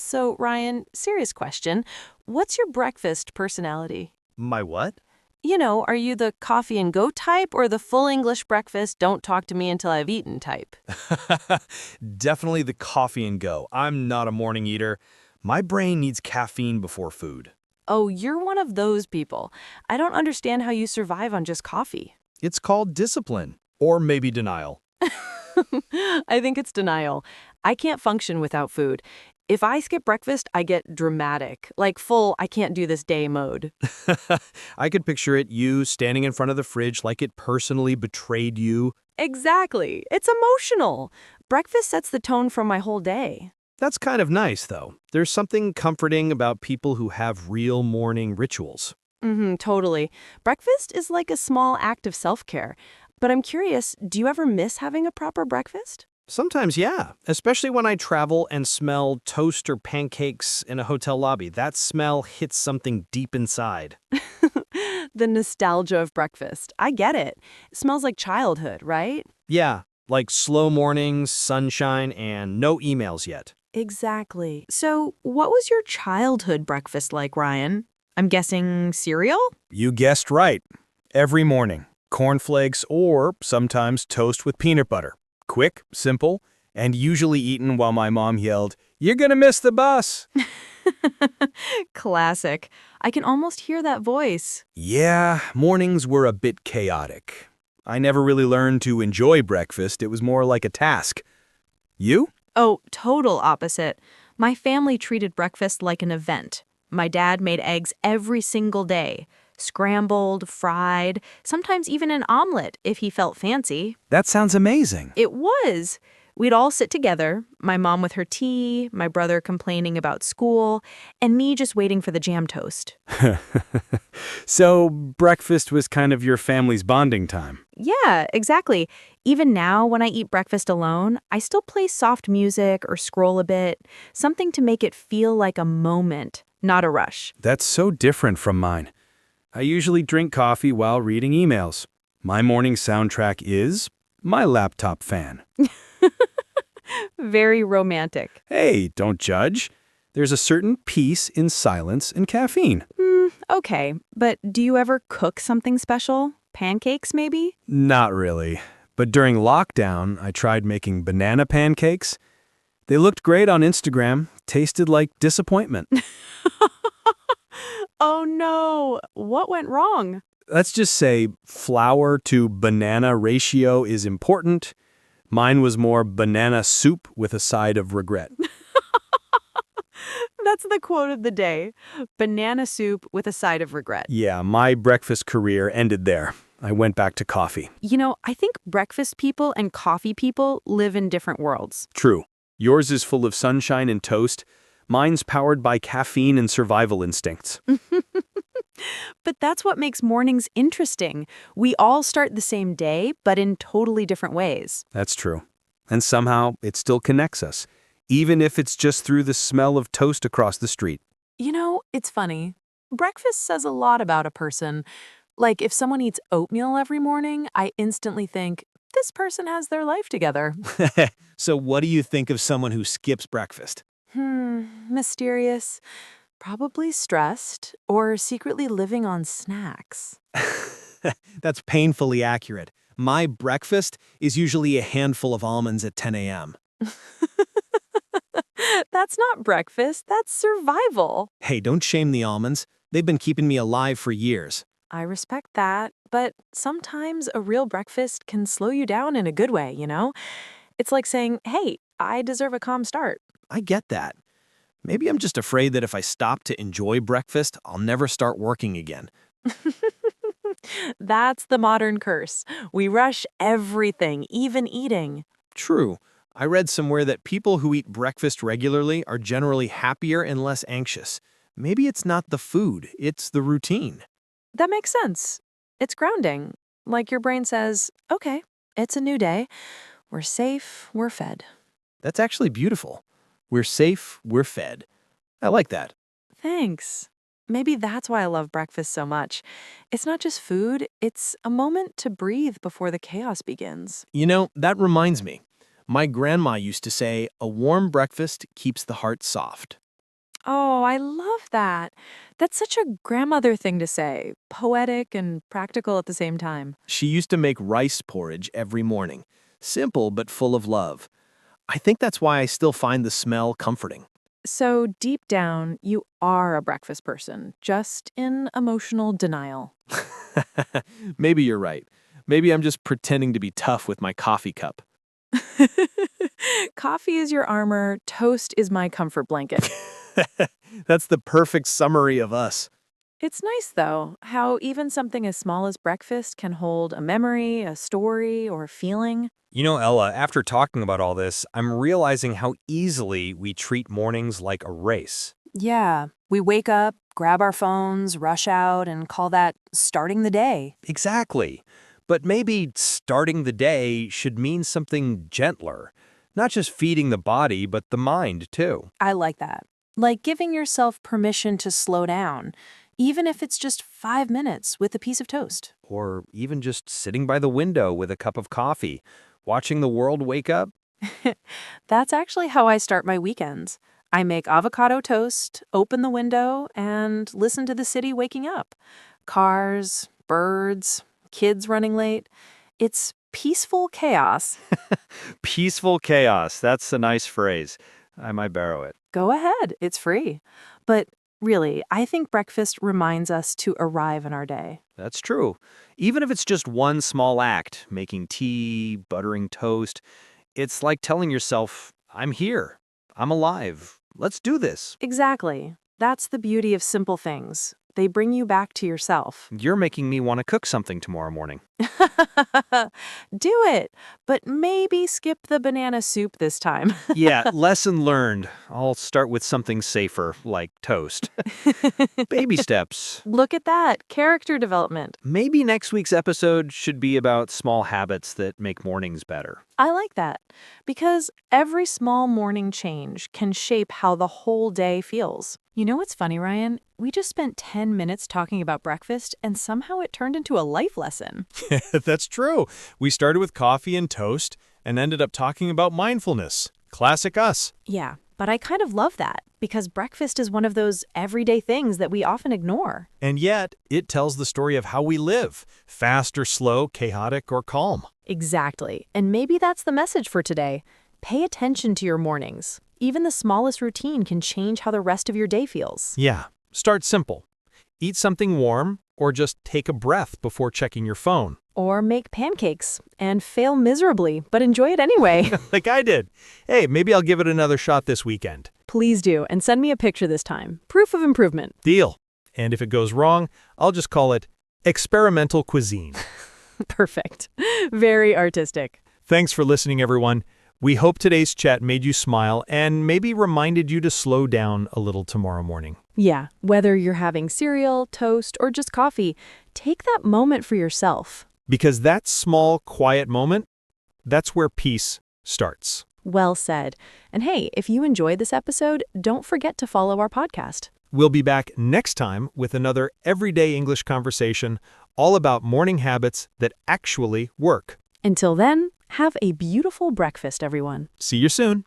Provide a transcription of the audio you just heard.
So, Ryan, serious question. What's your breakfast personality? My what? Are you the coffee and go type or the full English breakfast, don't talk to me until I've eaten type? Definitely the coffee and go. I'm not a morning eater. My brain needs caffeine before food. Oh, you're one of those people. I don't understand how you survive on just coffee. It's called discipline. Or maybe denial. I think it's denial. I can't function without food. If I skip breakfast, I get dramatic, like full I can't do this day mode. I could picture it, you standing in front of the fridge like it personally betrayed you. Exactly. It's emotional. Breakfast sets the tone for my whole day. That's kind of nice, though. There's something comforting about people who have real morning rituals. Totally. Breakfast is like a small act of self-care. But I'm curious, do you ever miss having a proper breakfast? Sometimes, yeah, especially when I travel and smell toast or pancakes in a hotel lobby. That smell hits something deep inside. The nostalgia of breakfast. I get it. It smells like childhood, right? Yeah, like slow mornings, sunshine, and no emails yet. Exactly. So, what was your childhood breakfast like, Ryan? I'm guessing cereal? You guessed right. Every morning, cornflakes or sometimes toast with peanut butter. Quick, simple, and usually eaten while my mom yelled, "You're gonna miss the bus!" Classic. I can almost hear that voice. Yeah, mornings were a bit chaotic. I never really learned to enjoy breakfast. It was more like a task. You? Oh, total opposite. My family treated breakfast like an event. My dad made eggs every single day. Scrambled, fried, sometimes even an omelet if he felt fancy. That sounds amazing. It was. We'd all sit together, my mom with her tea, my brother complaining about school, and me just waiting for the jam toast. So, breakfast was kind of your family's bonding time. Yeah, exactly. Even now, when I eat breakfast alone, I still play soft music or scroll a bit, something to make it feel like a moment, not a rush. That's so different from mine. I usually drink coffee while reading emails. My morning soundtrack is my laptop fan. Very romantic. Hey, don't judge. There's a certain peace in silence and caffeine. Okay, but do you ever cook something special? Pancakes, maybe? Not really. But during lockdown, I tried making banana pancakes. They looked great on Instagram, tasted like disappointment. Oh no, what went wrong? Let's just say flour to banana ratio is important. Mine was more banana soup with a side of regret. That's the quote of the day. Banana soup with a side of regret. Yeah, my breakfast career ended there. I went back to coffee. I think breakfast people and coffee people live in different worlds. True. Yours is full of sunshine and toast. Mine's powered by caffeine and survival instincts. But that's what makes mornings interesting. We all start the same day, but in totally different ways. That's true. And somehow, it still connects us, even if it's just through the smell of toast across the street. It's funny. Breakfast says a lot about a person. Like, if someone eats oatmeal every morning, I instantly think, this person has their life together. So what do you think of someone who skips breakfast? Mysterious. Probably stressed or secretly living on snacks. That's painfully accurate. My breakfast is usually a handful of almonds at 10 a.m. That's not breakfast, that's survival. Hey, don't shame the almonds. They've been keeping me alive for years. I respect that, but sometimes a real breakfast can slow you down in a good way, you know? It's like saying, hey, I deserve a calm start. I get that. Maybe I'm just afraid that if I stop to enjoy breakfast, I'll never start working again. That's the modern curse. We rush everything, even eating. True. I read somewhere that people who eat breakfast regularly are generally happier and less anxious. Maybe it's not the food, it's the routine. That makes sense. It's grounding. Like your brain says, okay, it's a new day. We're safe, we're fed. That's actually beautiful. We're safe, we're fed. I like that. Thanks. Maybe that's why I love breakfast so much. It's not just food, it's a moment to breathe before the chaos begins. That reminds me. My grandma used to say, a warm breakfast keeps the heart soft. Oh, I love that. That's such a grandmother thing to say, poetic and practical at the same time. She used to make rice porridge every morning. Simple but full of love. I think that's why I still find the smell comforting. So, deep down, you are a breakfast person, just in emotional denial. Maybe you're right. Maybe I'm just pretending to be tough with my coffee cup. Coffee is your armor, toast is my comfort blanket. That's the perfect summary of us. It's nice, though, how even something as small as breakfast can hold a memory, a story, or a feeling. You know, Ella, after talking about all this, I'm realizing how easily we treat mornings like a race. Yeah, we wake up, grab our phones, rush out, and call that starting the day. Exactly. But maybe starting the day should mean something gentler. Not just feeding the body, but the mind, too. I like that. Like giving yourself permission to slow down, even if it's just 5 minutes with a piece of toast. Or even just sitting by the window with a cup of coffee, watching the world wake up. That's actually how I start my weekends. I make avocado toast, open the window, and listen to the city waking up. Cars, birds, kids running late. It's peaceful chaos. Peaceful chaos. That's a nice phrase. I might borrow it. Go ahead, it's free. But really, I think breakfast reminds us to arrive in our day. That's true. Even if it's just one small act, making tea, buttering toast, it's like telling yourself, I'm here. I'm alive. Let's do this. Exactly. That's the beauty of simple things. They bring you back to yourself. You're making me want to cook something tomorrow morning. Do it, but maybe skip the banana soup this time. Yeah, lesson learned. I'll start with something safer, like toast. Baby steps. Look at that, character development. Maybe next week's episode should be about small habits that make mornings better. I like that because every small morning change can shape how the whole day feels. You know what's funny, Ryan? We just spent 10 minutes talking about breakfast and somehow it turned into a life lesson. That's true. We started with coffee and toast and ended up talking about mindfulness. Classic us. Yeah, but I kind of love that because breakfast is one of those everyday things that we often ignore. And yet, it tells the story of how we live, fast or slow, chaotic or calm. Exactly. And maybe that's the message for today. Pay attention to your mornings. Even the smallest routine can change how the rest of your day feels. Yeah, start simple. Eat something warm or just take a breath before checking your phone. Or make pancakes and fail miserably, but enjoy it anyway. Like I did. Hey, maybe I'll give it another shot this weekend. Please do, and send me a picture this time. Proof of improvement. Deal. And if it goes wrong, I'll just call it experimental cuisine. Perfect. Very artistic. Thanks for listening, everyone. We hope today's chat made you smile and maybe reminded you to slow down a little tomorrow morning. Yeah, whether you're having cereal, toast, or just coffee, take that moment for yourself. Because that small, quiet moment, that's where peace starts. Well said. And hey, if you enjoyed this episode, don't forget to follow our podcast. We'll be back next time with another everyday English conversation all about morning habits that actually work. Until then, have a beautiful breakfast, everyone. See you soon.